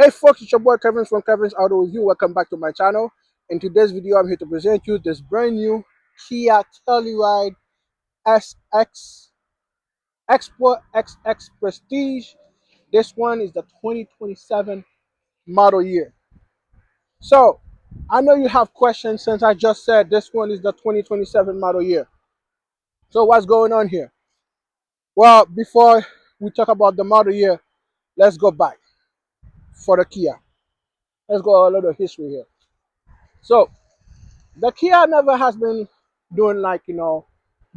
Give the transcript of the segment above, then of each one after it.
Hey folks, it's your boy Kevin from Kevin's Auto Review. Welcome back to my channel. In today's video, I'm here to present you this brand new Kia Telluride SX Export XX Prestige. This one is the 2027 model year. So, I know you have questions since I just said this one is the 2027 model year. So, what's going on here? Well, before we talk about the model year, let's go back for the Kia. Let's go a little history here. So, the Kia never has been doing like,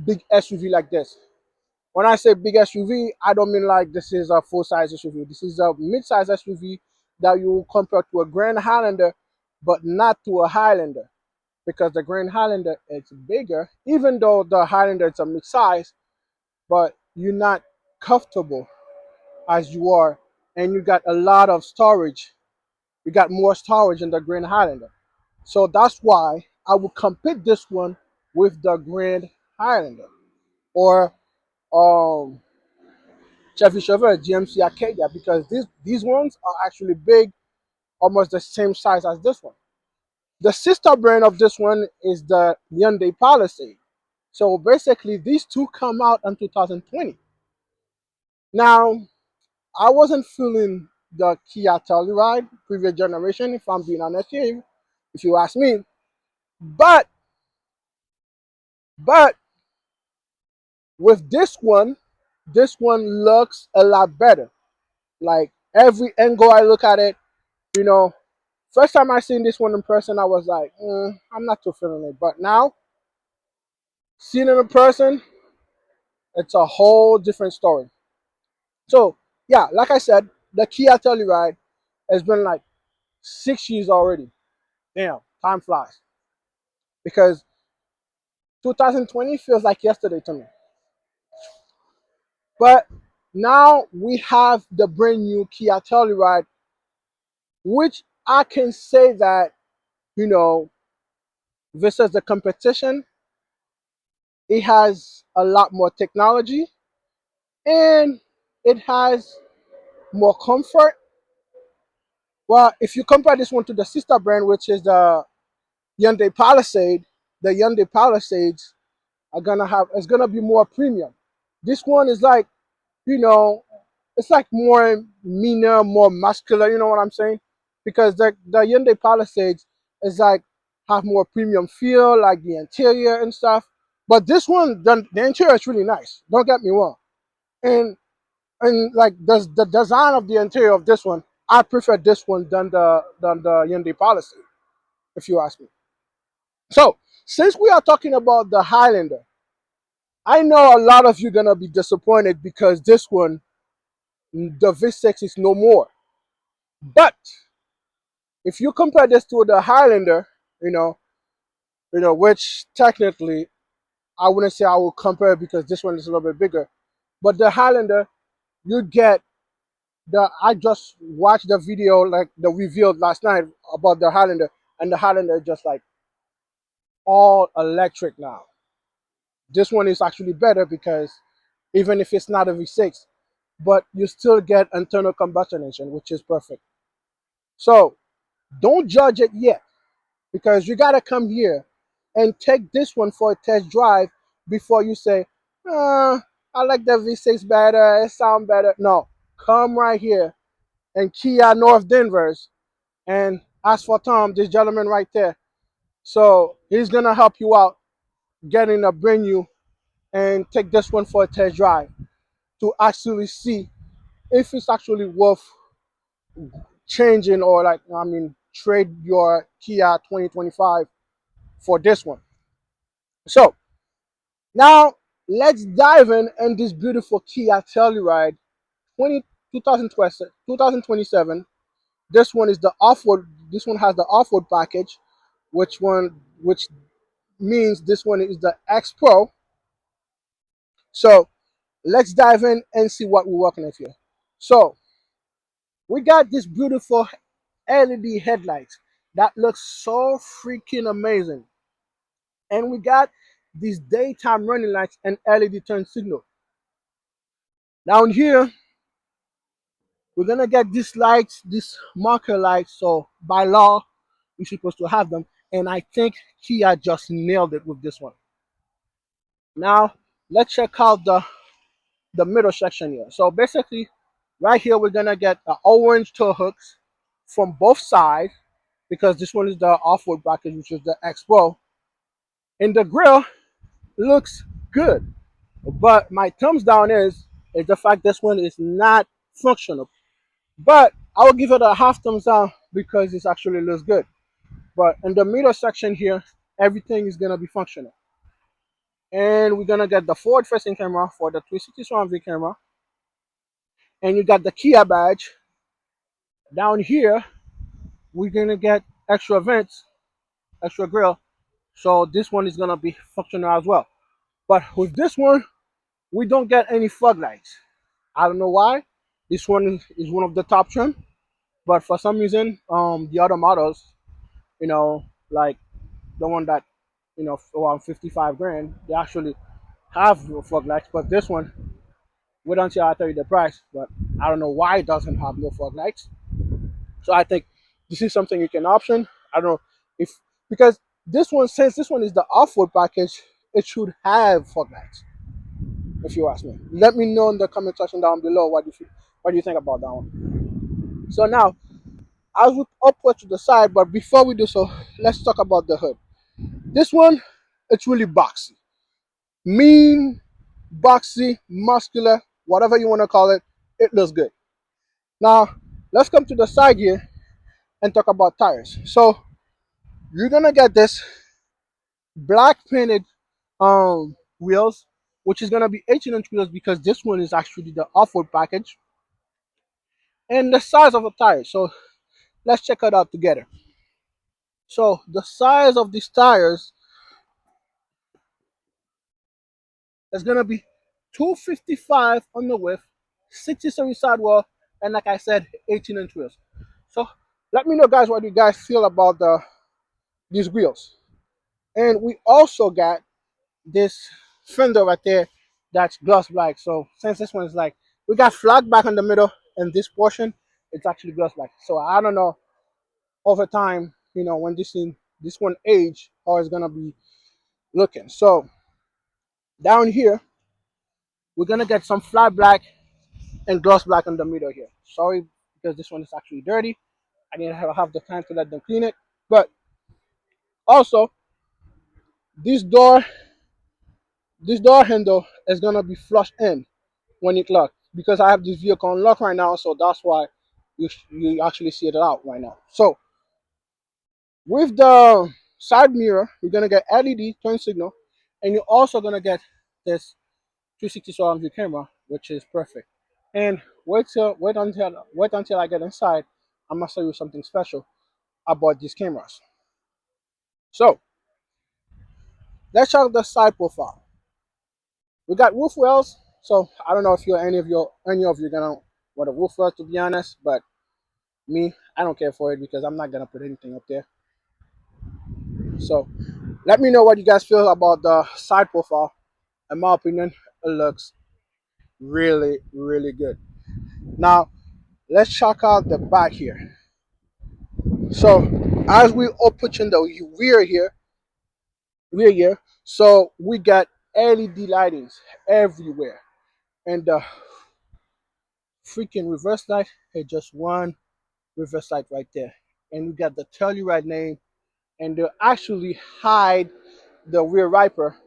big SUV like this. When I say big SUV, I don't mean like this is a full size SUV. This is a mid size SUV that you compare to a Grand Highlander, but not to a Highlander, because the Grand Highlander is bigger, even though the Highlander is a mid size, but you're not comfortable as you are, and you got a lot of storage. You got more storage in the Grand Highlander. So that's why I would compare this one with the Grand Highlander or um, Chevy Chevrolet GMC Acadia, because these ones are actually big, almost the same size as this one. The sister brand of this one is the Hyundai Palisade. So basically, these two come out in 2020. Now, I wasn't feeling the Kia Telluride previous generation, if I'm being honest here, if you ask me. But but with this one looks a lot better. Like every angle I look at it, you know, first time I seen this one in person, I was like, I'm not too feeling it. But now, seeing it in person, it's a whole different story. So yeah, like I said, the Kia Telluride has been like 6 years already. Damn, time flies. Because 2020 feels like yesterday to me. But now we have the brand new Kia Telluride, which I can say that, you know, versus the competition, it has a lot more technology and it has more comfort. Well, if you compare this one to the sister brand, which is the Hyundai Palisade, the Hyundai Palisades are gonna have it's gonna be more premium. This one is like, you know, it's like more meaner, more muscular. You know what I'm saying? Because the Hyundai Palisades is like have more premium feel, like the interior and stuff. But this one, the interior is really nice. Don't get me wrong. And like the design of the interior of this one, I prefer this one than the Hyundai Palisade, if you ask me. So since we are talking about the Highlander, I know a lot of you gonna be disappointed because this one, the V6 is no more. But if you compare this to the Highlander, you know, which technically I wouldn't say I will compare because this one is a little bit bigger. But the Highlander, you get I just watched the video like the reveal last night about the Highlander, and the Highlander is just like all electric now. This one is actually better because even if it's not a V6, but you still get internal combustion engine, which is perfect. So don't judge it yet, because you gotta come here and take this one for a test drive before you say, I like the V6 better, it sounds better. No, come right here and Kia North Denver's and ask for Tom, this gentleman right there. So he's gonna help you out getting a brand new and take this one for a test drive to actually see if it's actually worth changing, or like, I mean, trade your Kia 2025 for this one. So now let's dive in this beautiful Kia Telluride 2027. This one is the off-road. This one has the off-road package, which means this one is the X Pro. So let's dive in and see what we're working with here. So we got this beautiful LED headlights that looks so freaking amazing, and we got these daytime running lights and LED turn signal. Down here We're gonna get these lights, these marker lights. So by law, you're supposed to have them. And I think Kia just nailed it with this one. Now let's check out the middle section here. So basically, right here we're gonna get orange toe hooks from both sides because this one is the off-road package, which is the X Pro. And the grill looks good, but my thumbs down is the fact this one is not functional. But I will give it a half thumbs down because it actually looks good. But in the middle section here, everything is gonna be functional. And we're gonna get the forward facing camera for the 360 surround view camera. And you got the Kia badge. Down here, we're gonna get extra vents, extra grill. So this one is gonna be functional as well. But with this one, we don't get any fog lights. I don't know why. This one is one of the top trim, but for some reason, the other models, like the one that, around 55 grand, they actually have fog lights. But this one, wait until I tell you the price. But I don't know why it doesn't have no fog lights. So I think this is something you can option. I don't know if because this one, since this one is the off-road package, it should have fog lights. If you ask me, let me know in the comment section down below what do you think about that one. So now, as we upward to the side, but before we do so, let's talk about the hood. This one, it's really boxy, mean, boxy, muscular, whatever you want to call it. It looks good. Now, let's come to the side here and talk about tires. So you're gonna get this black painted wheels, which is gonna be 18-inch wheels because this one is actually the off-road package, and the size of the tires. So let's check it out together. So the size of these tires is gonna be 255 on the width, 67 sidewall, and like I said, 18-inch wheels. So let me know, guys, what you guys feel about these wheels. And we also got this fender right there that's gloss black. So since this one is like, we got flag back in the middle, and this portion it's actually gloss black. So I don't know over time, when this one age, how it's gonna be looking. So down here, we're gonna get some flat black and gloss black in the middle here. Sorry, because this one is actually dirty. I didn't have the time to let them clean it. But also, this door, this door handle is gonna be flush in when it locks because I have this vehicle unlocked right now, so that's why you actually see it out right now. So with the side mirror, you're gonna get LED turn signal, and you're also gonna get this 360 surround view camera, which is perfect. And wait until I get inside. I'm gonna show you something special about these cameras. So let's check the side profile. We got roof wells. So I don't know if any of you gonna want a roof well, to be honest, but me, I don't care for it because I'm not gonna put anything up there. So let me know what you guys feel about the side profile. In my opinion, it looks really, really good. Now let's check out the back here. So as we open the rear here, so we got LED lightings everywhere, and the freaking reverse light, hey, just one reverse light right there, and we got the Telluride name, and they actually hide the rear wiper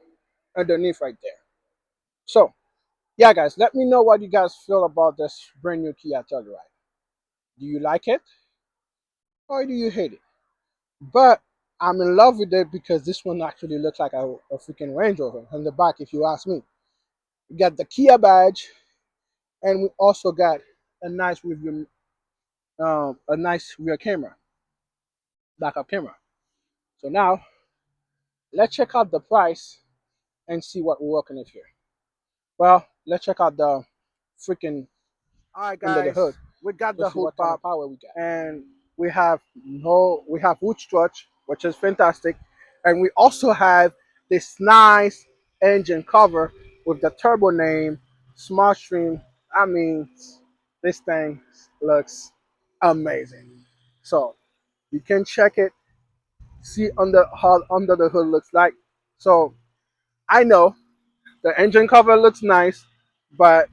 underneath right there. So yeah, guys, let me know what you guys feel about this brand new Kia Telluride. Do you like it or do you hate it? But I'm in love with it because this one actually looks like a freaking Range Rover on the back, if you ask me. We got the Kia badge, and we also got a nice review, a nice rear camera, backup camera. So now let's check out the price and see what we're working with here. Well, let's check out the freaking All right, under the guys, hood. we got the Let's see hood what kind of pop, power we got. and We have wood struts, which is fantastic, and we also have this nice engine cover with the turbo name, Smart Stream. I mean, This thing looks amazing. So you can check it, see under how under the hood looks like. So I know the engine cover looks nice, but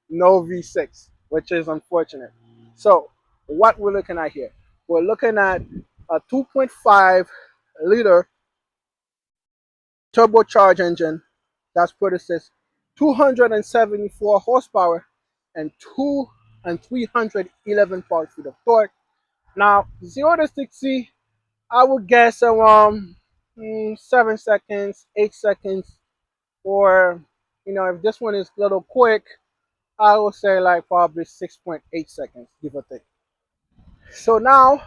no V6, which is unfortunate. So what we're looking at here, we're looking at a 2.5 liter turbocharged engine that produces 274 horsepower and 311 pound-feet of torque. Now, 0 to 60, I would guess around 7 seconds, 8 seconds, or if this one is a little quick, I would say like probably 6.8 seconds, give or take. So now,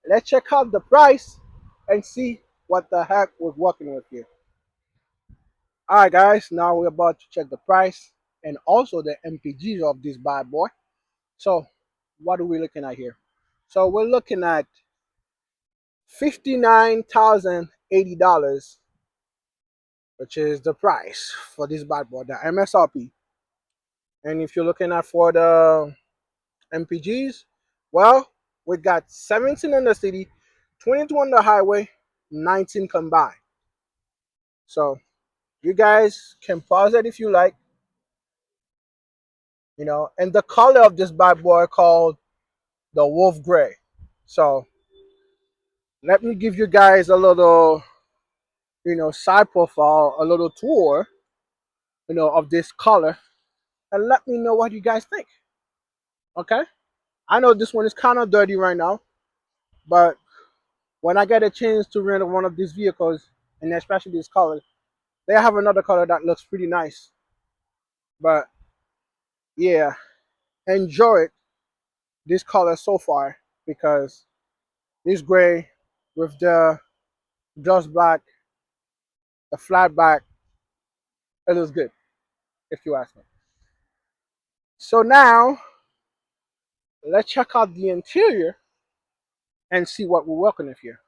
let's check out the price and see what the heck we're working with here. All right, guys, now we're about to check the price and also the MPGs of this bad boy. So, what are we looking at here? So, we're looking at $59,080, which is the price for this bad boy, the MSRP. And if you're looking at for the MPGs, well, we got 17 in the city, 22 on the highway, 19 combined. So, you guys can pause it if you like, and the color of this bad boy called the wolf gray. So let me give you guys a little, side profile, a little tour, of this color, and let me know what you guys think. Okay? I know this one is kind of dirty right now, but when I get a chance to rent one of these vehicles, and especially this color, they have another color that looks pretty nice. But yeah, enjoy it, this color so far, because this gray with the just black, the flat back, it looks good, if you ask me. So now, let's check out the interior and see what we're working with here.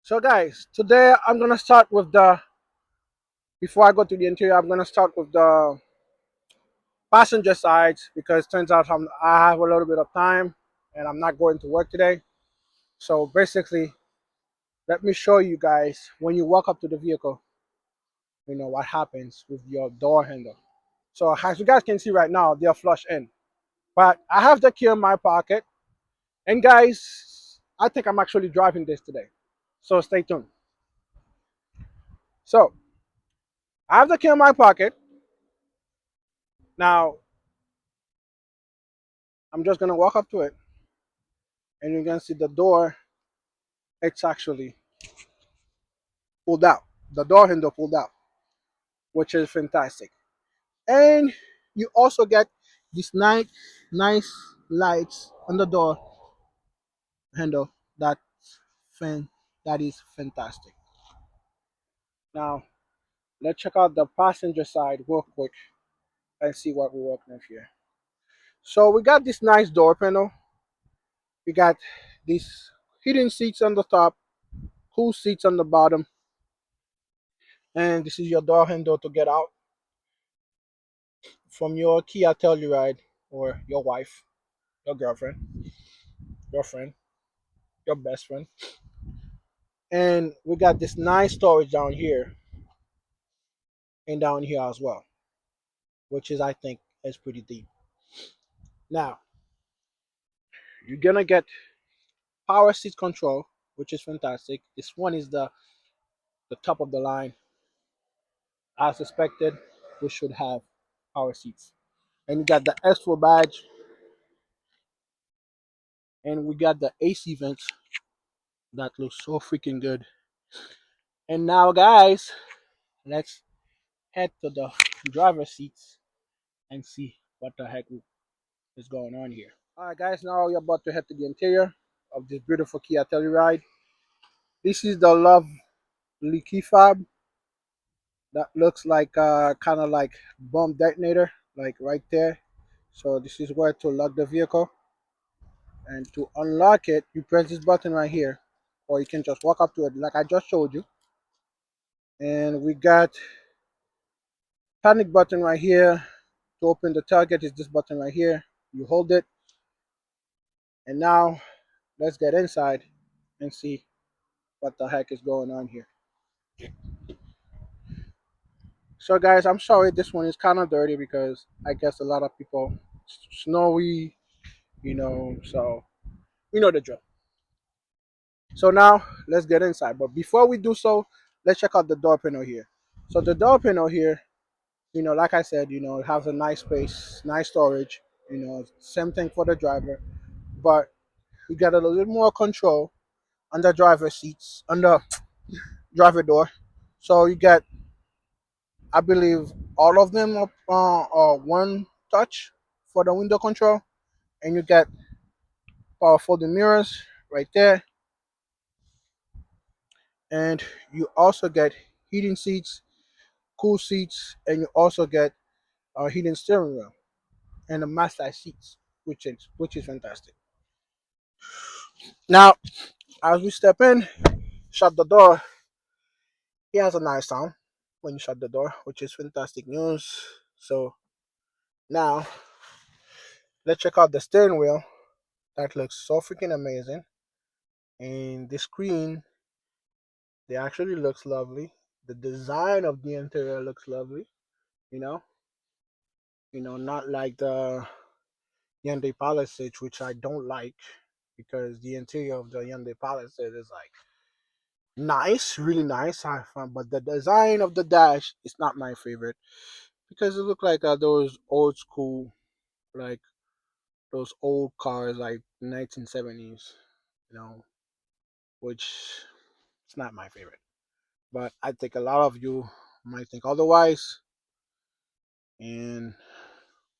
So guys, today I'm gonna start with before I go to the interior, I'm gonna start with the passenger side because it turns out I have a little bit of time and I'm not going to work today. So basically, let me show you guys when you walk up to the vehicle, what happens with your door handle. So as you guys can see right now, they're flush in. But I have the key in my pocket. And guys, I think I'm actually driving this today. So stay tuned. So I have the key in my pocket. Now I'm just gonna walk up to it and you're gonna see the door, it's actually pulled out. The door handle pulled out, which is fantastic. And you also get these nice lights on the door handle fan that is fantastic. Now let's check out the passenger side real quick and see what we're working with here. So we got this nice door panel. We got these heating seats on the top, cool seats on the bottom, and this is your door handle to get out from your Kia Telluride or your wife, your girlfriend, your friend, your best friend. And we got this nice storage down here and down here as well, which is I think is pretty deep. Now you're gonna get power seat control, which is fantastic. This one is the top of the line. As expected, we should have power seats. And we got the S4 badge, and we got the AC vents that looks so freaking good. And now, guys, let's head to the driver's seats and see what the heck is going on here. All right, guys, now we're about to head to the interior of this beautiful Kia Telluride. This is the lovely key fob that looks like kind of like bomb detonator, like right there. So this is where to lock the vehicle, and to unlock it, you press this button right here, or you can just walk up to it like I just showed you. And we got panic button right here. To open the target is this button right here. You hold it, and now let's get inside and see what the heck is going on here. So guys, I'm sorry this one is kind of dirty because I guess a lot of people snowy, so you know the drill. So now let's get inside. But before we do so, let's check out the door panel here. So the door panel here, like I said, it has a nice space, nice storage. Same thing for the driver, but you get a little bit more control on the driver seats, on the driver door. So you get, I believe, all of them are one touch for the window control, and you get power folding mirrors right there, and you also get heating seats, cool seats, and you also get a heating steering wheel and the massage seats, which is fantastic. Now, as we step in, shut the door. It has a nice sound when you shut the door, which is fantastic news. So now let's check out the steering wheel. That looks so freaking amazing. And the screen, it actually looks lovely. The design of the interior looks lovely. You know, not like the Hyundai Palisade, which I don't like because the interior of the Hyundai Palisade is like nice, really nice. I find, but the design of the dash is not my favorite because it look like those old school, like those old cars, like 1970s. You know, which it's not my favorite. But I think a lot of you might think otherwise, and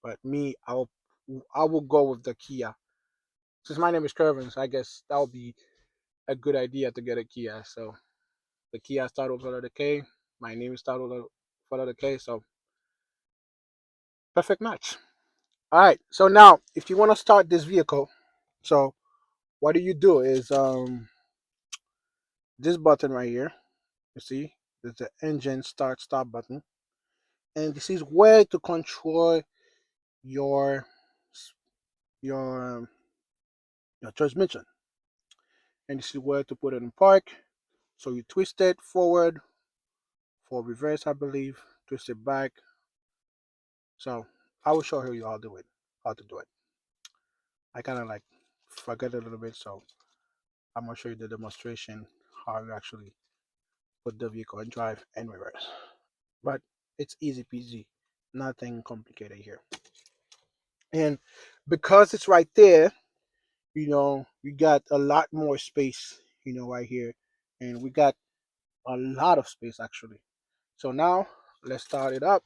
but me, I will go with the Kia. Since my name is Kervin, so I guess that would be a good idea to get a Kia. So the Kia started with letter K. My name is started with letter K. So perfect match. All right. So now, if you want to start this vehicle, so what do is this button right here. You see, there's the engine start stop button, and this is where to control your your um, your transmission, and this is where to put it in park. So you twist it forward for reverse, I believe. Twist it back. So I will show you how to do it. I kind of like forget a little bit, so I'm gonna show you the demonstration how you actually put the vehicle in drive and reverse. But it's easy peasy, nothing complicated here. And because it's right there, you got a lot more space, right here, and we got a lot of space actually. So now let's start it up.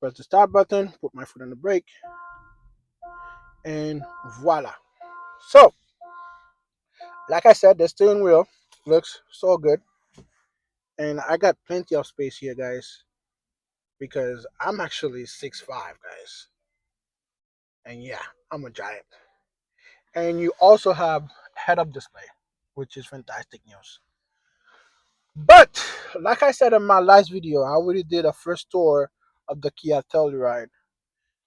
Press the start button, put my foot on the brake, and voila. So, like I said, the steering wheel looks so good, and I got plenty of space here, guys, because I'm actually 6'5", guys, and yeah, I'm a giant. And you also have head-up display, which is fantastic news. But like I said in my last video, I already did a first tour of the Kia Telluride,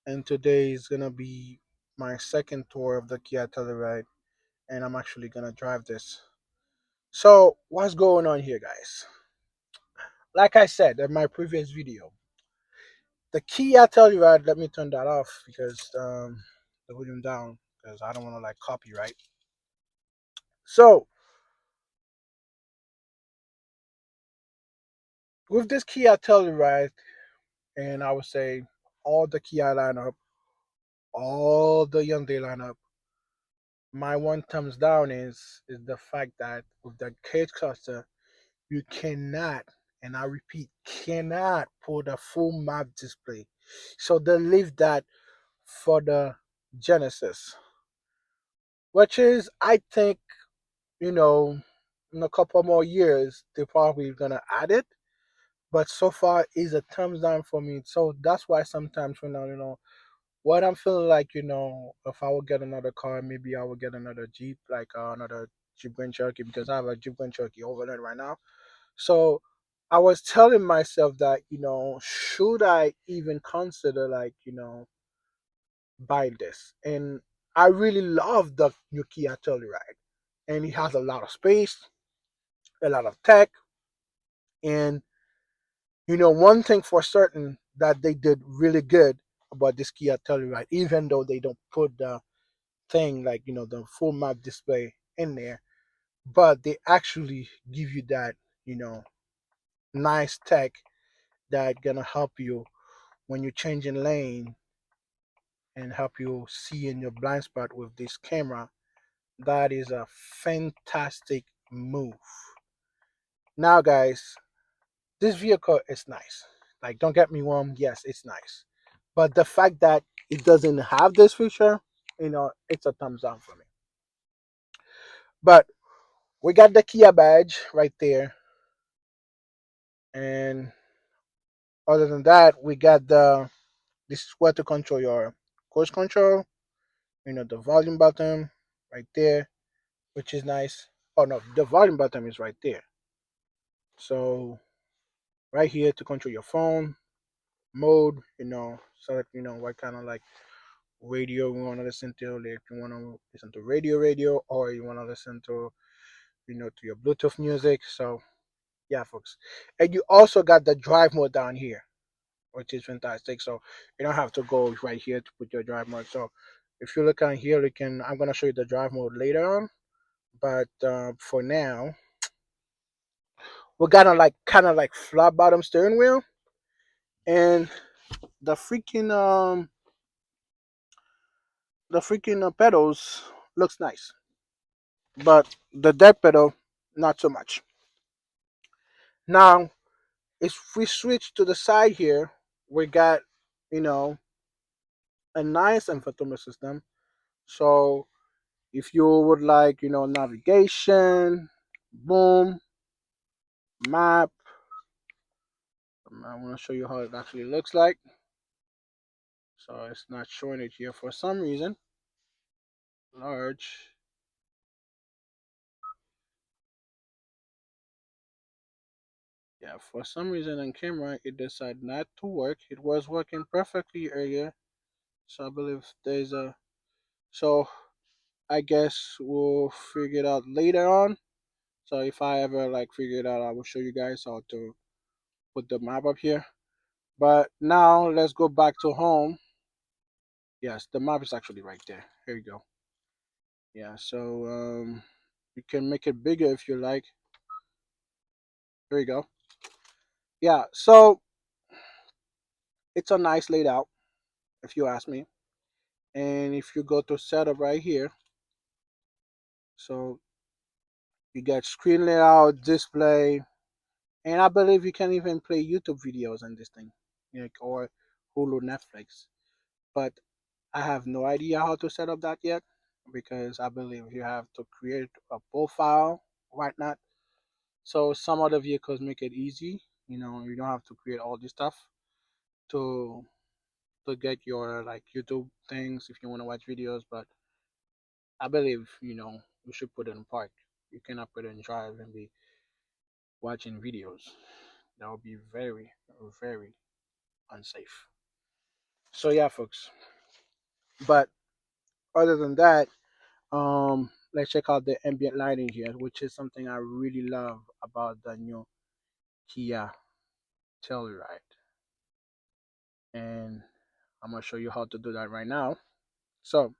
and today is gonna be my second tour of the Kia Telluride, and I'm actually gonna drive this. So what's going on here, guys? Like I said in my previous video, the Kia Telluride. Let me turn that off because the volume down because I don't want to like copyright. So with this Kia Telluride, and I would say all the Kia lineup, all the Hyundai lineup, my one thumbs down is the fact that with the cage cluster, you cannot, and I repeat, cannot put a full map display. So they leave that for the Genesis, which is, I think, in a couple more years, they're probably gonna add it. But so far, is a thumbs down for me. So that's why sometimes when what I'm feeling like, if I would get another car, maybe I would get another Jeep, like another Jeep Grand Cherokee because I have a Jeep Grand Cherokee overland right now. So I was telling myself that, should I even consider, like, buying this? And I really love the new Kia Telluride. And it has a lot of space, a lot of tech, and one thing for certain that they did really good about this Kia Telluride, even though they don't put the thing like the full map display in there, but they actually give you that nice tech that gonna help you when you're changing lane and help you see in your blind spot with this camera. That is a fantastic move. Now, guys, this vehicle is nice. Like, don't get me wrong, yes, it's nice. But the fact that it doesn't have this feature, it's a thumbs down for me. But we got the Kia badge right there. And other than that, we got this is where to control your cruise control, the volume button right there, which is nice. Oh no, the volume button is right there. So right here to control your phone mode, select what kind of like radio you want to listen to. Like if you want to listen to radio, or you want to listen to to your Bluetooth music. So yeah, folks, and you also got the drive mode down here, which is fantastic. So you don't have to go right here to put your drive mode. So if you look on here, you can. I'm gonna show you the drive mode later on, but for now, we got a like kind of like flat bottom steering wheel, and the freaking um the freaking pedals looks nice, but the deck pedal not so much. Now, if we switch to the side here, we got you know a nice infotainment system. So if you would like navigation, boom, map. I want to show you how it actually looks like. So it's not showing it here for some reason. Large. Yeah, for some reason on camera it decided not to work. It was working perfectly earlier. So I believe there's a so I guess we'll figure it out later on. So if I ever like figure it out, I will show you guys how to put the map up here. But now let's go back to home. Yes, the map is actually right there. Here you go. Yeah, so you can make it bigger if you like. Here you go. Yeah, so it's a nice layout if you ask me. And if you go to setup right here, so you get screen layout, display, and I believe you can even play YouTube videos on this thing, like or Hulu, Netflix. But I have no idea how to set up that yet because I believe you have to create a profile, whatnot. So some other vehicles make it easy. You don't have to create all this stuff to get your like YouTube things if you want to watch videos. But I believe you should put it in park. You cannot put it in drive and be watching videos. That would be very, very unsafe. So yeah, folks. But other than that, let's check out the ambient lighting here, which is something I really love about the new Kia Telluride. And I'm gonna show you how to do that right now. So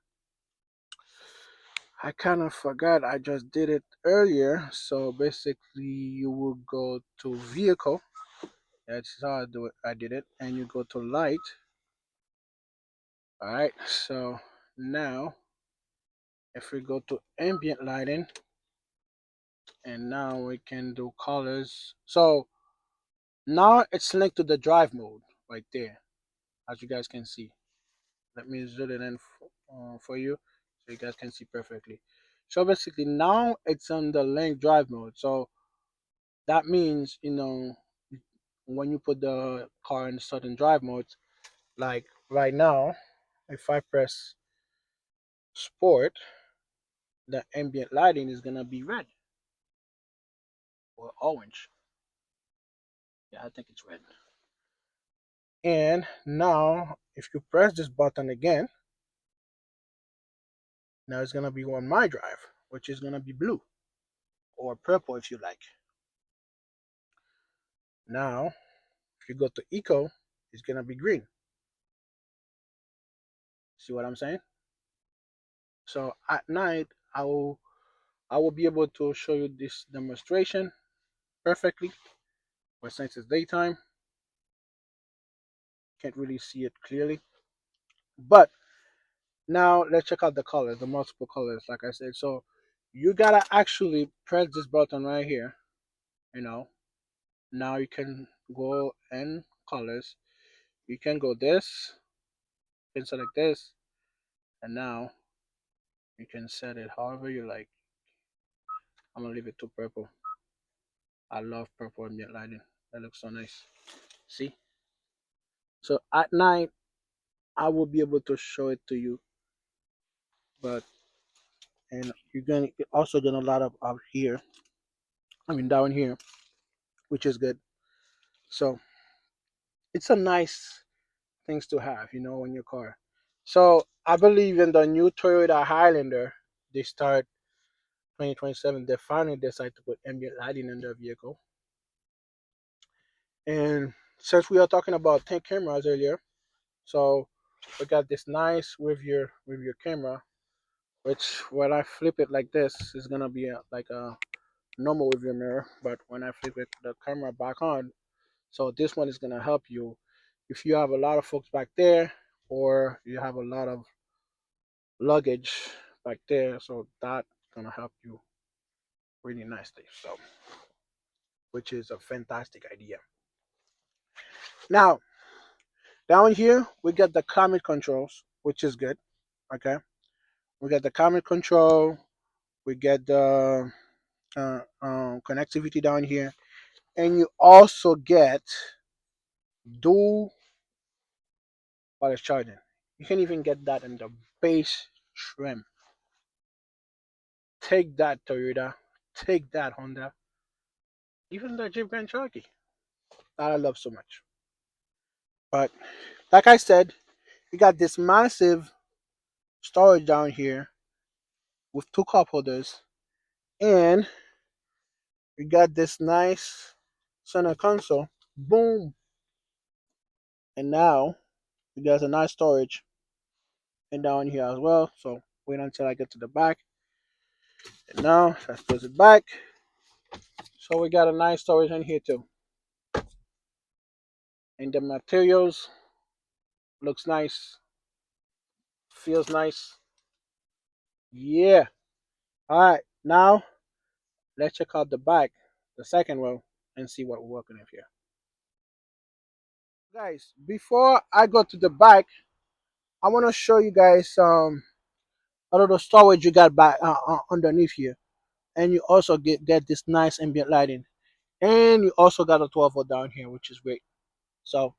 I kind of forgot I just did it earlier. So basically, you will go to vehicle. That's how I do it. I did it, and you go to light. All right. So now, if we go to ambient lighting, and now we can do colors. So now it's linked to the drive mode right there, as you guys can see. Let me zoom it in for you so you guys can see perfectly. So basically now it's on the link drive mode. So that means when you put the car in certain drive modes, like right now, if I press sport, the ambient lighting is gonna be red or orange. Yeah, I think it's red. And now, if you press this button again, now it's gonna be on my drive, which is gonna be blue or purple if you like. Now, if you go to eco, it's gonna be green. See what I'm saying? So at night, I will be able to show you this demonstration perfectly. But since it's daytime, can't really see it clearly. But now let's check out the colors, the multiple colors, like I said. So you gotta actually press this button right here. You know, now you can go in colors. You can go this, you can select this, and now you can set it however you like. I'm gonna leave it to purple. I love purple ambient lighting. That looks so nice. See? So at night, I will be able to show it to you, but and you're gonna also gonna light up up here. I mean down here, which is good. So it's a nice things to have, in your car. So I believe in the new Toyota Highlander, they start 2027. They finally decide to put ambient lighting in their vehicle. And since we are talking about 10 cameras earlier, so we got this nice with your camera, which when I flip it like this, is gonna be like a normal with your mirror. But when I flip it, the camera back on, so this one is gonna help you if you have a lot of folks back there, or you have a lot of luggage back there. So that's gonna help you really nicely. So, which is a fantastic idea. Now, down here we get the climate controls, which is good. Okay, we get the climate control. We get the connectivity down here, and you also get dual wireless charging. You can even get that in the base trim. Take that, Toyota. Take that, Honda. Even the Jeep Grand Cherokee that I love so much. But like I said, you got this massive storage down here with two cup holders, and you got this nice center console. Boom! And now you got a nice storage and down here as well. So wait until I get to the back. And now let's close it back. So we got a nice storage in here too. And the materials looks nice, feels nice. Yeah. All right. Now let's check out the back, the second row, and see what we're working with here. Guys, before I go to the back, I want to show you guys a little storage you got back underneath here, and you also get this nice ambient lighting, and you also got a 12 volt down here, which is great. So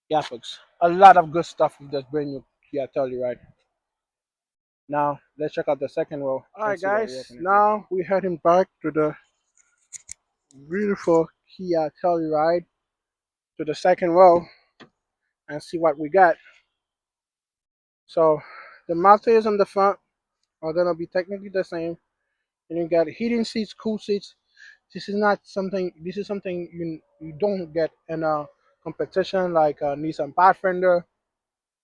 yeah, folks, a lot of good stuff with this brand new Kia Telluride. Now let's check out the second row. All right, guys. Now we're heading back to the beautiful Kia Telluride to the second row and see what we got. So the materials on the front are gonna be technically the same, and you got heating seats, cool seats. This is not something. This is something you don't get in a competition like a Nissan Pathfinder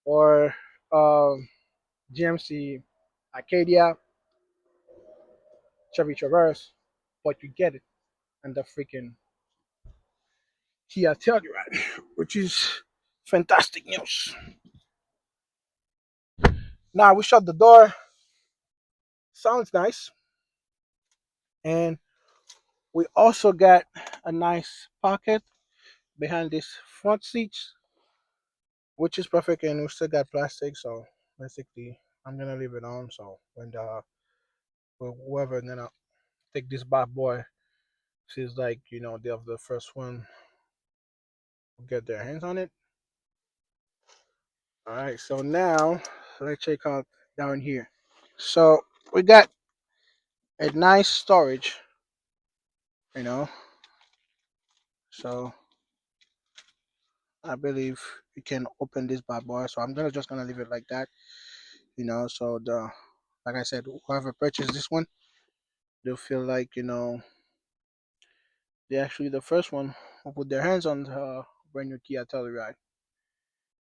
or GMC Acadia, Chevy Traverse, but you get it in the freaking Kia Telluride, which is fantastic news. Now we shut the door. Sounds nice, and we also got a nice pocket behind this front seats, which is perfect, and we still got plastic. So basically, I'm gonna leave it on. So when the whoever gonna take this bad boy feels like they have the first one get their hands on it. All right, so now let's check out down here. So we got a nice storage, you know. So I believe you can open this bad boy. So I'm gonna just gonna leave it like that, you know. So the like I said, whoever purchased this one, they'll feel like they're actually the first one who put their hands on the brand new Kia Telluride.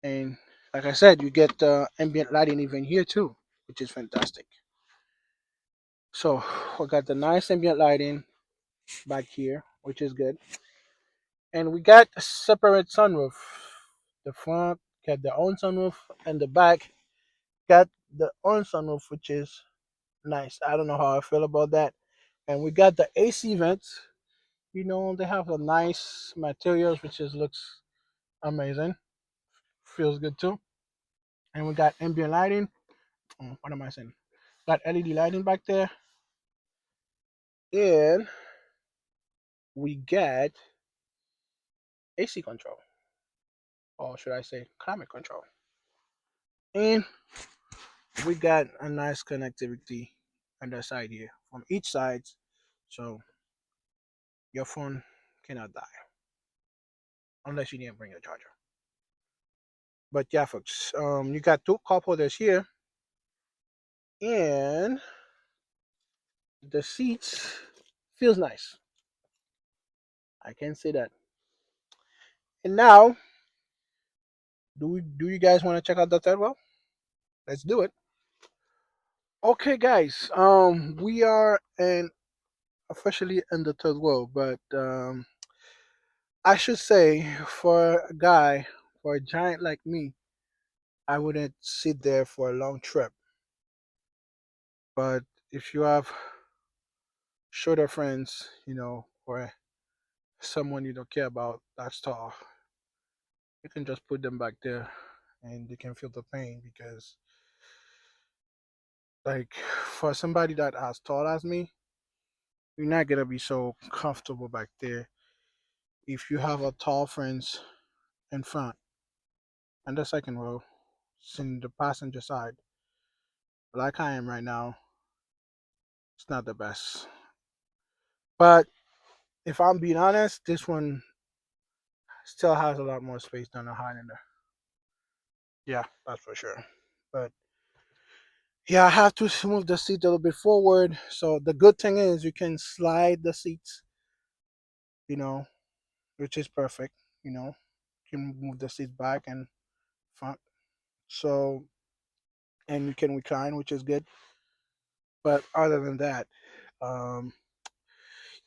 And like I said, you get ambient lighting even here too, which is fantastic. So we got the nice ambient lighting back here, which is good. And we got a separate sunroof. The front got their own sunroof, and the back got the own sunroof, which is nice. I don't know how I feel about that. And we got the AC vents. They have a nice materials, which is looks amazing. Feels good too. And we got ambient lighting. What am I saying? Got LED lighting back there, and we got AC control, or should I say climate control. And we got a nice connectivity on the side here from each side, so your phone cannot die unless you didn't bring a charger. But yeah, folks, you got two cup holders here, and the seats feels nice. I can say that. And now, do you guys want to check out the third well? Let's do it. Okay, guys. We are officially in the third world, but I should say for a guy, for a giant like me, I wouldn't sit there for a long trip. But if you have shorter friends, or someone you don't care about that's tall, you can just put them back there and they can feel the pain because, like, for somebody that as tall as me, you're not gonna be so comfortable back there if you have a tall friends in front and the second row, in the passenger side, like I am right now. It's not the best. But if I'm being honest, this one still has a lot more space than the Highlander. Yeah, that's for sure. But yeah, I have to move the seat a little bit forward. So the good thing is you can slide the seats, you know, which is perfect. You can move the seats back and front. So and you can recline, which is good. But other than that, um,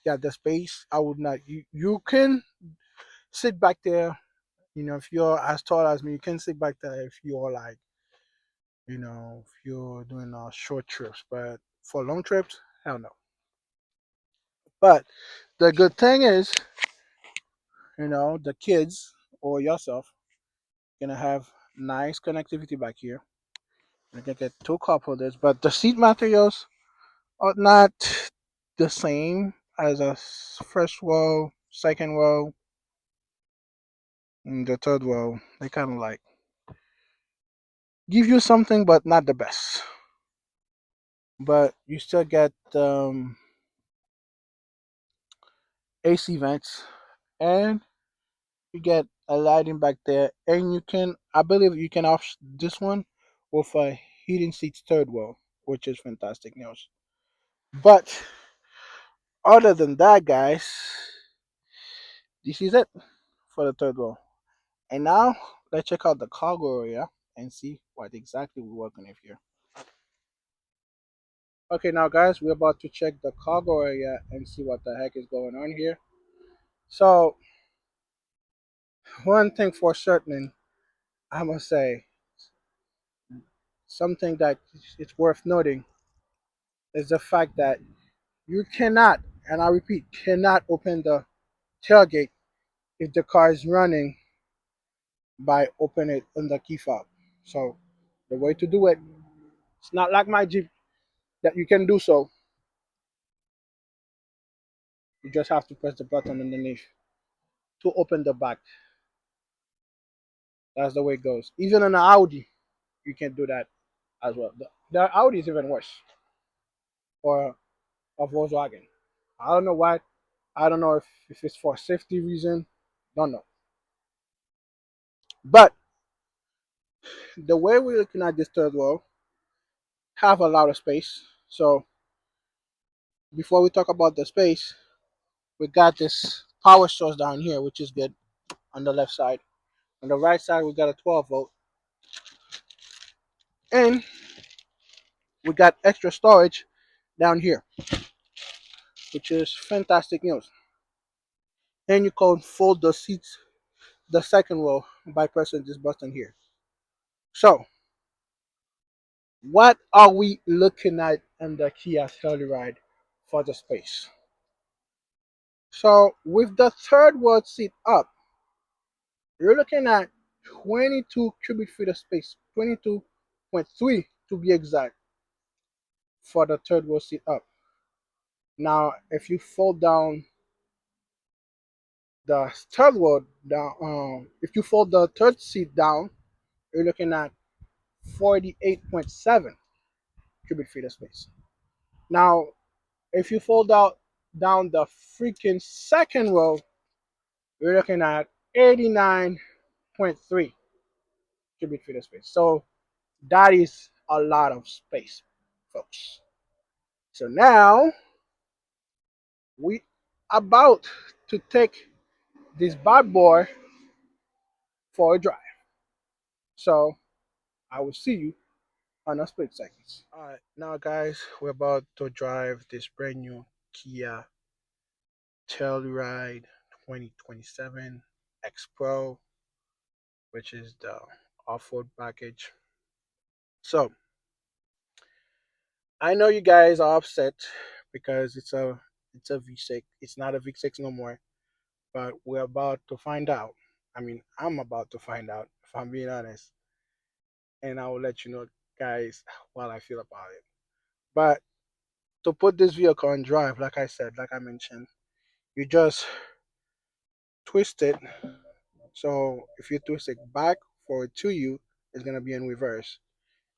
yeah, the space I would not. You can sit back there. If you're as tall as me, you can sit back there if you're like, if you're doing short trips. But for long trips, hell no. But the good thing is, the kids or yourself gonna have nice connectivity back here. You can get two cup holders, but the seat materials are not the same as a first row, second row, and the third row. They kind of like give you something, but not the best. But you still get AC vents, and you get a lighting back there, and I believe you can off this one with a heating seats third row, which is fantastic news. But other than that, guys, this is it for the third row. And now let's check out the cargo area and see what exactly we're working with here. Okay, now guys, we're about to check the cargo area and see what the heck is going on here. So one thing for certain, I must say, something that it's worth noting is the fact that you cannot, and I repeat, cannot open the tailgate if the car is running by opening it on the key fob. So the way to do it, it's not like my Jeep that you can do so. You just have to press the button underneath to open the back. That's the way it goes. Even on an Audi, you can do that as well. The Audi is even worse. Or of Volkswagen. I don't know why. I don't know if it's for safety reason. Don't know. But the way we're looking at this third row have a lot of space. So before we talk about the space, we got this power source down here, which is good on the left side. On the right side, we got a 12 volt, and we got extra storage down here, which is fantastic news. And you can fold the seats, the second row, by pressing this button here. So, what are we looking at in the Kia Telluride for the space? So, with the third row seat up, you're looking at 22 cubic feet of space, 22.3 to be exact, for the third row seat up. Now, if you fold down the third row down, if you fold the third seat down, you're looking at 48.7 cubic feet of space. Now, if you fold out down the freaking second row, you're looking at 89.3 cubic feet of space. So that is a lot of space, folks. So now we about to take this bad boy for a drive. So I will see you on a split seconds. All right, now guys, we're about to drive this brand new Kia Telluride 2027 X Pro, which is the off-road package. So I know you guys are upset because it's a V6. It's not a V6 no more, but we're about to find out. I mean, I'm about to find out if I'm being honest, and I will let you know, guys, what I feel about it. But to put this vehicle on drive, like I said, like I mentioned, you just twist it. So if you twist it back forward to you, it's gonna be in reverse,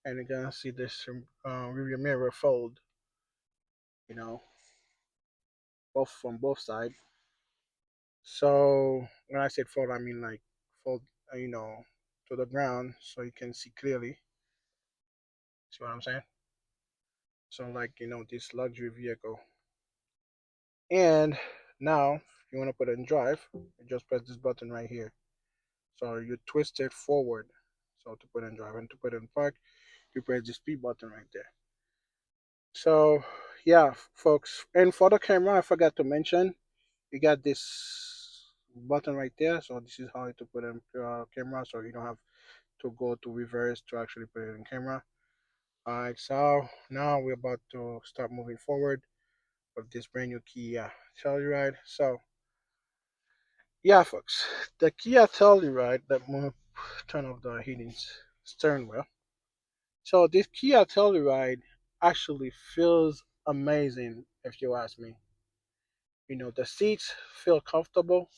and you're gonna see this rear mirror fold. You know, both from both sides. So when I said fold, I mean like fold, to the ground so you can see clearly. See what I'm saying? So like this luxury vehicle. And now, if you want to put it in drive, you just press this button right here. So you twist it forward. So to put it in drive, and to put it in park, you press the speed button right there. So yeah, folks. And for the camera, I forgot to mention, you got this button right there. So this is how to put in camera, so you don't have to go to reverse to actually put it in camera. Alright, so now we're about to start moving forward with this brand new Kia Telluride. So yeah, folks, the Kia Telluride. Let me turn off the heating steering wheel. So this Kia Telluride actually feels amazing, if you ask me. The seats feel comfortable.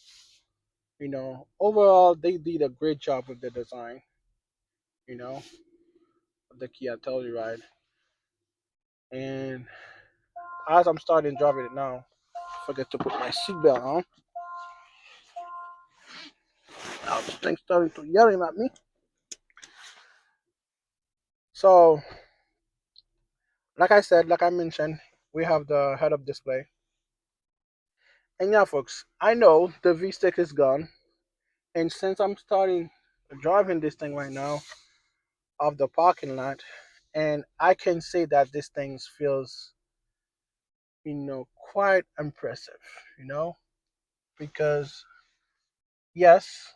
Overall, they did a great job with the design. You know, of the Kia Telluride. And as I'm starting driving it now, forget to put my seatbelt on. Now this thing's starting to yelling at me. So, like I said, like I mentioned, we have the head-up display. And yeah, folks, I know the V-stick is gone. And since I'm starting driving this thing right now off the parking lot, and I can say that this thing feels, quite impressive, because yes,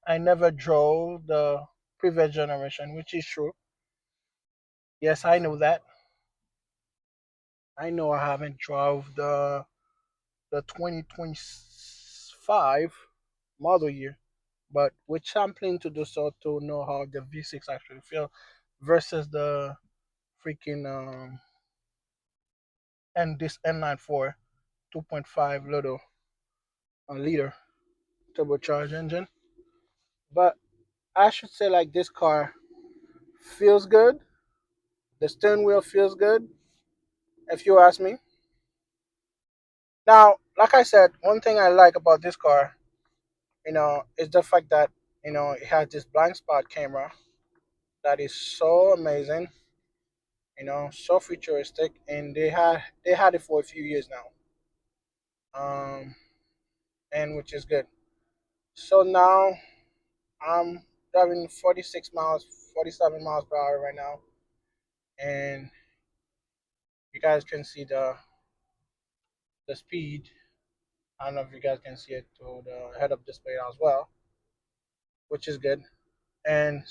I never drove the previous generation, which is true. Yes, I know that. I know I haven't drove the 2025 model year, but which I'm planning to do so to know how the V6 actually feel versus the freaking and this N94 2.5 little liter turbocharged engine. But I should say like this car feels good. The steering wheel feels good, if you ask me. Now, like I said, one thing I like about this car, is the fact that it has this blind spot camera that is so amazing, so futuristic, and they had it for a few years now, and which is good. So now I'm driving 46 miles, 47 miles per hour right now, and you guys can see the speed. I don't know if you guys can see it through the head-up display as well, which is good. And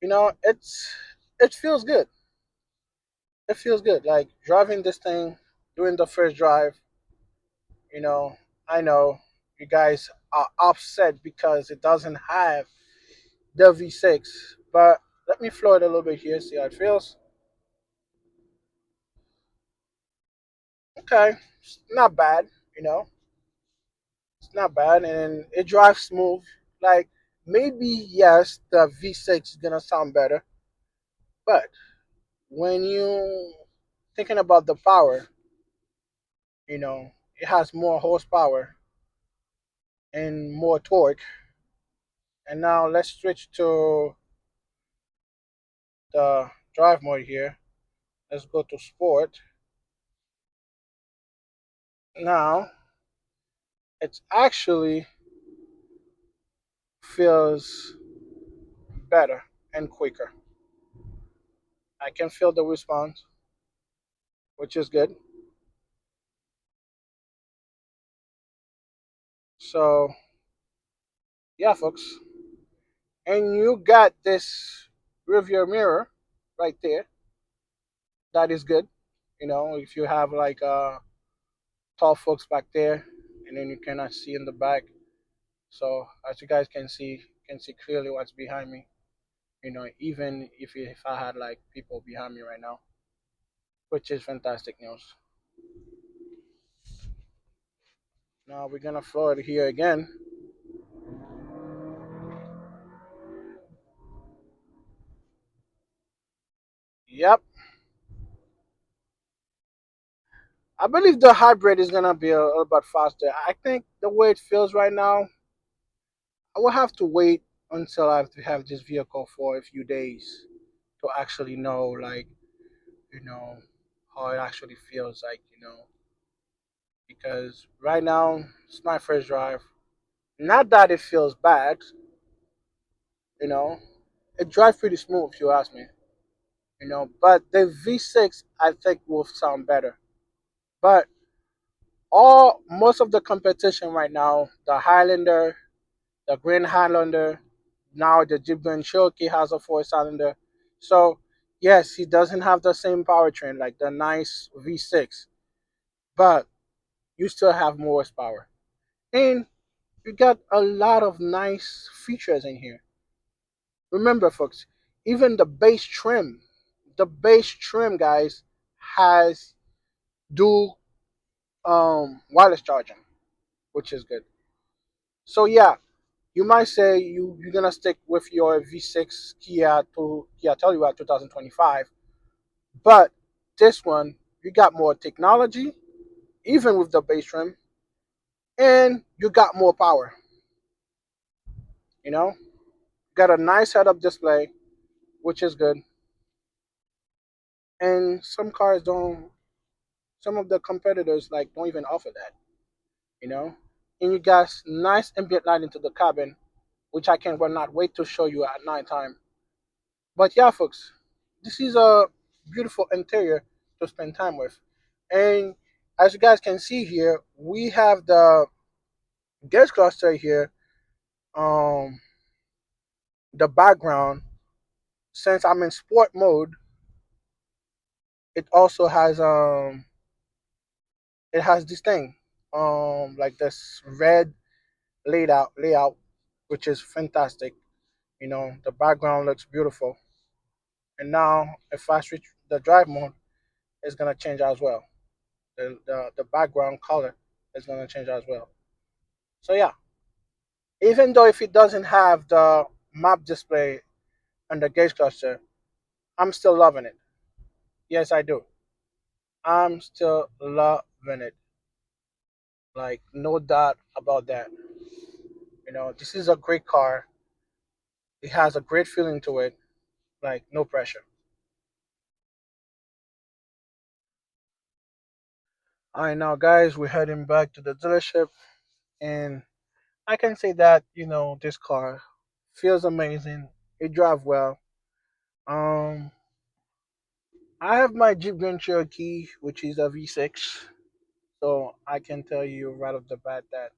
it feels good. It feels good. Like driving this thing, doing the first drive. You know, I know you guys are upset because it doesn't have the V6, but let me floor it a little bit here, see how it feels. Okay, it's not bad. You know, it's not bad, and it drives smooth. Like maybe yes, the V6 is gonna sound better, but when you thinking about the power, it has more horsepower and more torque. And now let's switch to the drive mode here. Let's go to sport. Now it actually feels better and quicker. I can feel the response, which is good. So yeah, folks, and you got this rearview mirror right there. That is good. If you have like tall folks back there, and then you cannot see in the back. So as you guys can see clearly what's behind me. Even if I had like people behind me right now, which is fantastic news. Now we're gonna floor it here again. Yep, I believe the hybrid is gonna be a little bit faster. I think the way it feels right now, I will have to wait until I have to have this vehicle for a few days to actually know, like, you know, how it actually feels like, because right now it's my first drive. Not that it feels bad, you know, it drives pretty smooth if you ask me, but the V6 I think will sound better. But all most of the competition right now, the Highlander, the Grand Highlander, now the Jeep Grand Cherokee has a four-cylinder. So yes, he doesn't have the same powertrain like the nice V6, but you still have more horsepower, and you got a lot of nice features in here. Remember, folks, even the base trim, guys, has dual wireless charging, which is good. So yeah, you might say you're gonna stick with your V6 Kia Telluride 2025, but this one you got more technology, even with the base trim, and you got more power. You know, got a nice head-up display, which is good, and some cars don't. Some of the competitors like don't even offer that. You know, and you got nice ambient light into the cabin, which I can will not wait to show you at nighttime. But yeah, folks, this is a beautiful interior to spend time with. And as you guys can see here, we have the gas cluster here. Um, the background, since I'm in sport mode, it also has this thing, like this red layout, which is fantastic. The background looks beautiful. And now, if I switch the drive mode, it's gonna change as well. The background color is gonna change as well. So yeah, even though if it doesn't have the map display and the gauge cluster, I'm still loving it. Yes, I do. I'm still loving it. Like no doubt about that. This is a great car. It has a great feeling to it. Like no pressure. All right, now guys, we're heading back to the dealership, and I can say that this car feels amazing. It drives well. Um, I have my Jeep Grand Cherokee, which is a V6, so I can tell you right off the bat that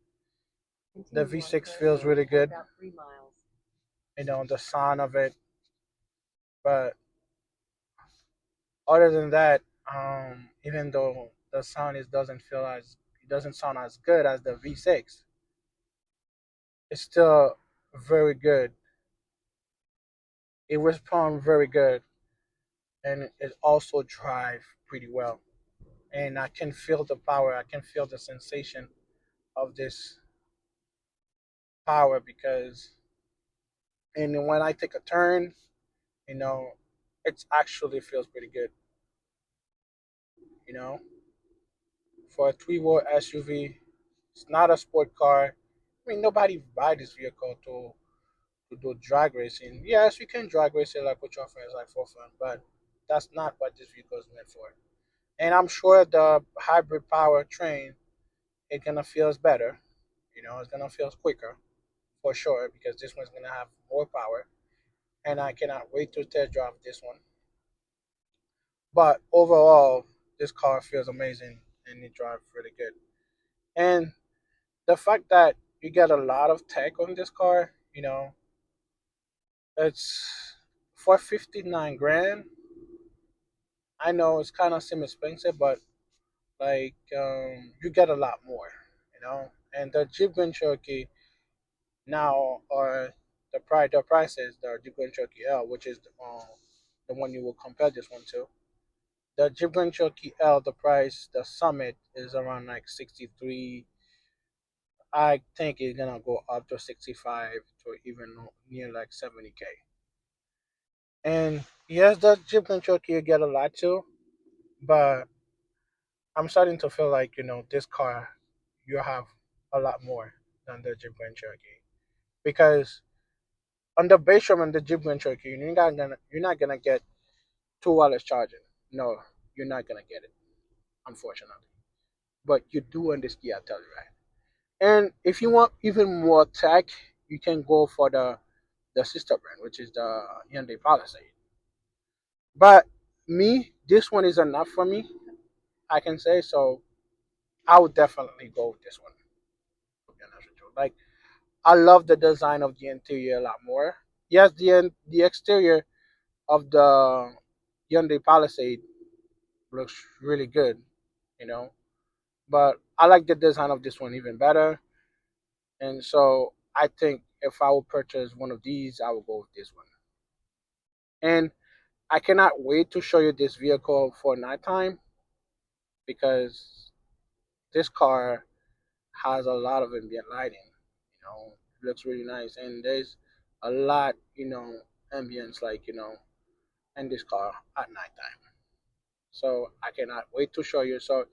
the V6 feels really good. The sound of it, but other than that, even though the sound it doesn't sound as good as the V6, it's still very good. It responds very good, and it also drives pretty well. And I can feel the power. I can feel the sensation of this power because, and when I take a turn, you know, it actually feels pretty good. You know, for a three-wheel SUV, it's not a sport car. I mean, nobody buy this vehicle to do drag racing. Yes, you can drag race it like with your friends, like for fun, but that's not what this vehicle is meant for. And I'm sure the hybrid powertrain it's gonna feel better. It's gonna feel quicker for sure because this one's gonna have more power, and I cannot wait to test drive this one. But overall, this car feels amazing and it drives really good. And the fact that you get a lot of tech on this car, it's for 59 grand. I know it's kind of seem expensive, but like you get a lot more, And the Jeep Grand Cherokee now are the prices the Jeep Grand Cherokee L, which is the one you will compare this one to. The Jeep Grand Cherokee L, the price, the Summit is around like 63. I think it's gonna go up to 65 to even near like 70K. And yes, the Jeep Grand Cherokee you get a lot too, but I'm starting to feel like this car you have a lot more than the Jeep Grand Cherokee because on the base trim and the Jeep Grand Cherokee you're not gonna get two wireless charging. No, you're not gonna get it, unfortunately. But you do on this Kia Telluride. And if you want even more tech, you can go for the sister brand, which is the Hyundai Palisade. But me, this one is enough for me. I can say so. I would definitely go with this one. To be honest with you, like I love the design of the interior a lot more. Yes, the exterior of the Hyundai Palisade looks really good, you know. But I like the design of this one even better. And so I think if I would purchase one of these, I will go with this one. And I cannot wait to show you this vehicle for nighttime because this car has a lot of ambient lighting. It looks really nice, and there's a lot, ambience like in this car at nighttime. So I cannot wait to show you. So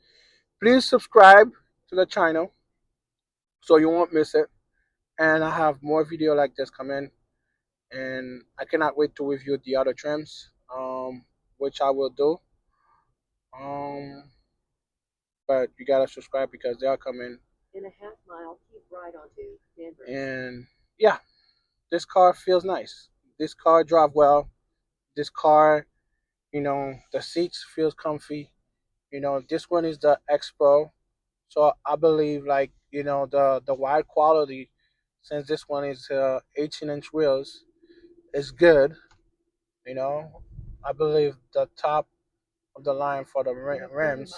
please subscribe to the channel so you won't miss it. And I have more video like this coming, and I cannot wait to review the other trims, which I will do. Um, but you gotta subscribe because they are coming. In a half mile, keep right onto Denver. And yeah, this car feels nice. This car drive well. This car, the seats feels comfy. This one is the Expo, so I believe like the wide quality, since this one is 18-inch wheels, is good. You know, I believe the top of the line for the rims,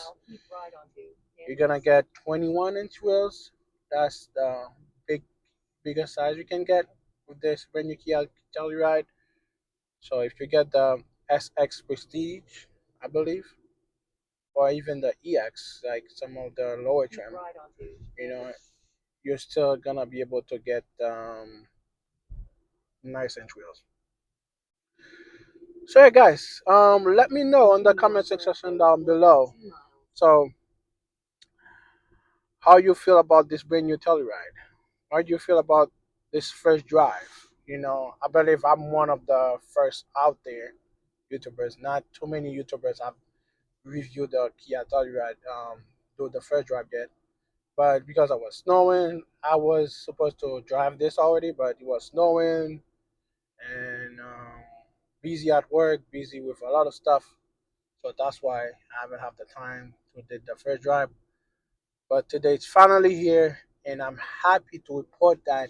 you're gonna get 21-inch wheels. That's the biggest size you can get with this brand new Kia Telluride. So if you get the SX Prestige, I believe, or even the EX, like some of the lower trim, you know, you're still gonna be able to get nice inch wheels. So yeah, guys, let me know in the comment section down below. So how you feel about this brand new Telluride? How do you feel about this first drive? I believe I'm one of the first out there YouTubers. Not too many YouTubers have reviewed the Kia Telluride do the first drive yet. But because I was snowing, I was supposed to drive this already, but it was snowing and busy at work, busy with a lot of stuff. So that's why I haven't had the time to do the first drive. But today it's finally here, and I'm happy to report that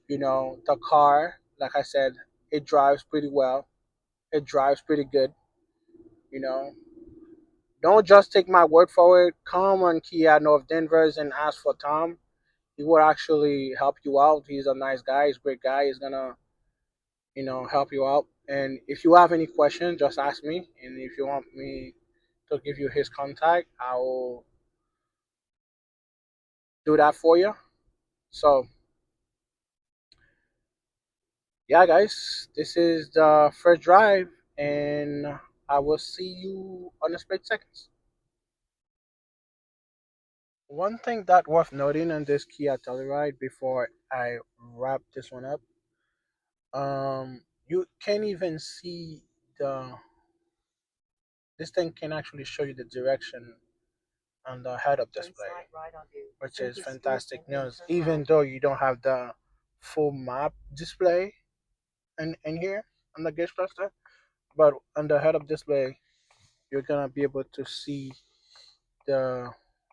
the car, like I said, it drives pretty well. It drives pretty good. You know, don't just take my word for it. Come on Kia North Denver's and ask for Tom. He will actually help you out. He's a nice guy. He's a great guy. He's gonna help you out. And if you have any questions, just ask me. And if you want me to give you his contact, I will do that for you. So yeah, guys, this is the first drive, and I will see you on the split seconds. One thing that worth noting on this Kia Telluride before I wrap this one up, you can even see the this thing can actually show you the direction on the head-up display, which is fantastic news. Even though you don't have the full map display in here on the gauge cluster, but on the head-up display, you're gonna be able to see the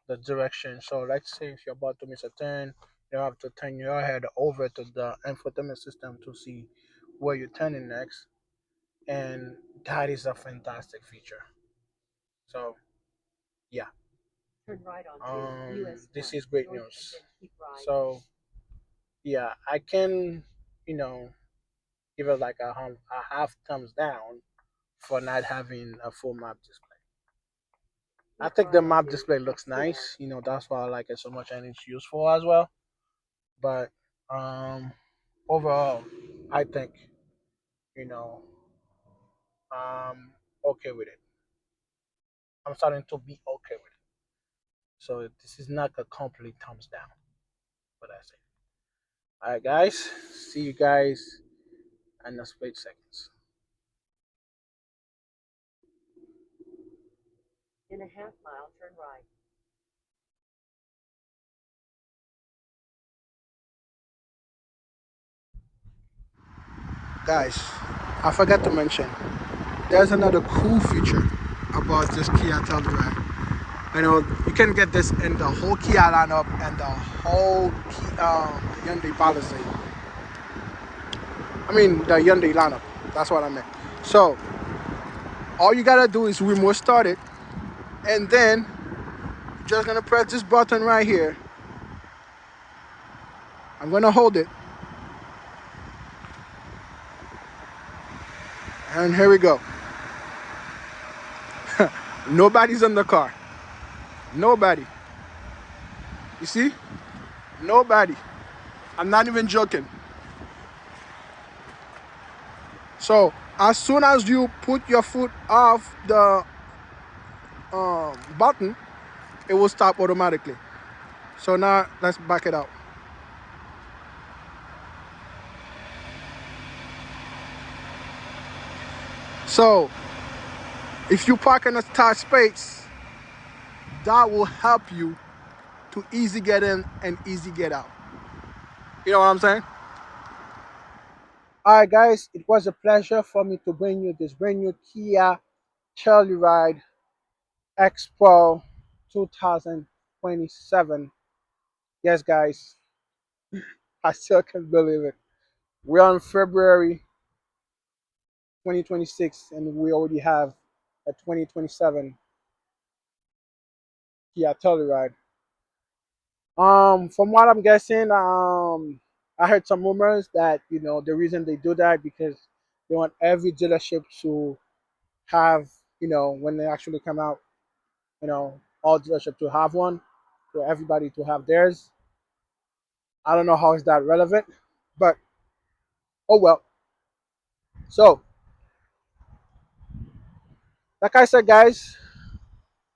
the direction. So let's say if you're about to miss a turn, you have to turn your head over to the infotainment system to see where you're turning next, and that is a fantastic feature. So yeah, this is great news. So yeah, I can you know give it like a half thumbs down for not having a full map display. I think the map display looks nice. That's why I like it so much, and it's useful as well. But um, overall, I think you know I'm okay with it. I'm starting to be okay with it. So this is not a complete thumbs down, but I say. All right, guys. See you guys in the split seconds. Guys, I forgot to mention there's another cool feature about this Kia Telluride. You can get this in the whole Kia lineup and the whole Hyundai Palisade. I mean the Hyundai lineup. That's what I meant. So all you gotta do is remote start it, and then you're just gonna press this button right here. I'm gonna hold it, and here we go. Nobody's in the car. Nobody. You see? Nobody. I'm not even joking. So as soon as you put your foot off the button, it will stop automatically. So now let's back it out. So if you park in a tight space, that will help you to easy get in and easy get out. You know what I'm saying? All right, guys, it was a pleasure for me to bring you this brand new Kia Telluride Expo 2027. Yes, guys, I still can't believe it. We're on February 2026, and we already have a 2027 Kia Telluride. From what I'm guessing, I heard some rumors that the reason they do that because they want every dealership to have when they actually come out, all dealership to have one, for everybody to have theirs. I don't know how is that relevant, but oh well. So, like I said, guys,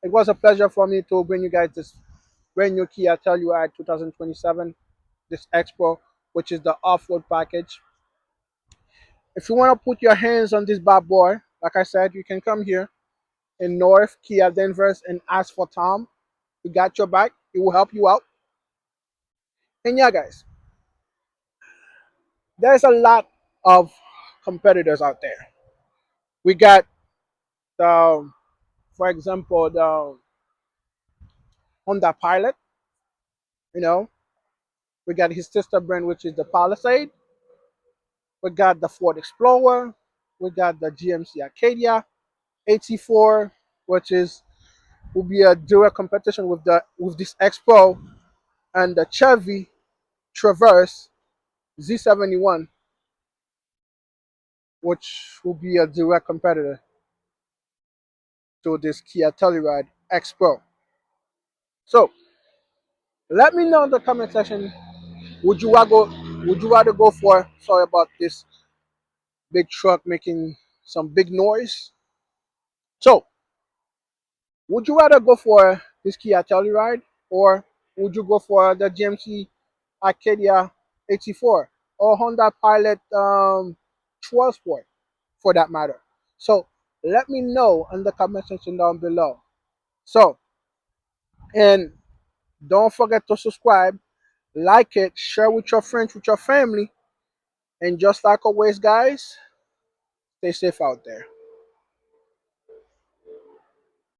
it was a pleasure for me to bring you guys this brand new Kia Telluride 2027, this Expo, which is the off-road package. If you want to put your hands on this bad boy, like I said, you can come here in North Kia Denver and ask for Tom. He got your back. He will help you out. And yeah, guys, there's a lot of competitors out there. We got the, for example, the Honda Pilot. You know, we got his sister brand, which is the Palisade. We got the Ford Explorer. We got the GMC Acadia 84, which is will be a direct competition with this X Pro and the Chevy Traverse Z71, which will be a direct competitor to this Kia Telluride X Pro. So let me know in the comment section. Would you rather go? Would you rather go for? Sorry about this big truck making some big noise. So would you rather go for this Kia Telluride, or would you go for the GMC Acadia 84 or Honda Pilot 12 Sport for that matter? So let me know in the comment section down below. So, and don't forget to subscribe, like it, share with your friends, with your family, and just like always, guys, stay safe out there.